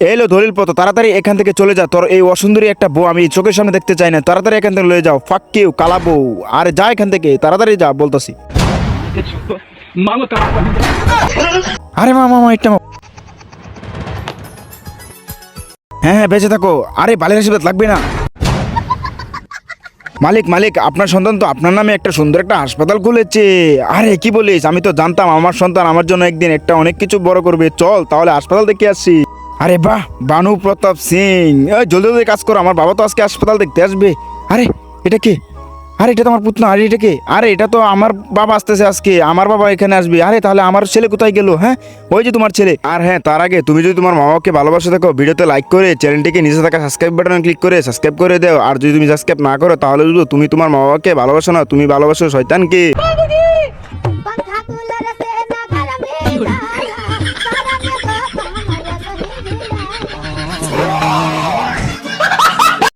এলো দলিল পত্র, তাড়াতাড়ি এখান থেকে চলে যা। তোর এই অসুন্দরী একটা বউ আমি চোখের সামনে দেখতে চাই না। তাড়াতাড়ি এখান থেকে লয়ে যাও। ফাক ইউ কালা বউ। আরে যা এখান থেকে, তাড়াতাড়ি যা বলতাছি। আরে মামা একটা হ্যাঁ হ্যাঁ বেঁচে থাকো। আরে বালের আশীর্বাদ লাগবে না। মালিক মালিক, আপনার সন্তান তো আপনার নামে একটা সুন্দর একটা হাসপাতাল খুলেছে। আরে কি বলিস, আমি তো জানতাম আমার সন্তান আমার জন্য একদিন একটা অনেক কিছু বড় করবে। চল তাহলে হাসপাতাল দেখে আসছি। আরে বাহ, বানু প্রতাপ সিং, জলদি জলদি কাজ করো, আমার বাবা তো আজকে হাসপাতাল দেখতে আসবে। আরে এটা কে? আরে এটা তো আমার পুতনা। আরে এটা কে? আরে এটা তো আমার বাবা আসতেছে আজকে, আমার বাবা এখানে আসবে। আরে তাহলে আমার ছেলে কোথায় গেল? হ্যাঁ ওই যে তোমার ছেলে। আর হ্যাঁ তার আগে তুমি যদি তোমার মা বাবাকে ভালোবাসে থাকো, ভিডিওতে লাইক করে চ্যানেলটিকে নিচে থাকা সাবস্ক্রাইব বাটনে ক্লিক করে সাবস্ক্রাইব করে দাও। আর যদি তুমি সাবস্ক্রাইব না করো তাহলে শুধু তুমি তোমার মা বাবাকে ভালোবাসো না, তুমি ভালোবাসো শয়তানকে।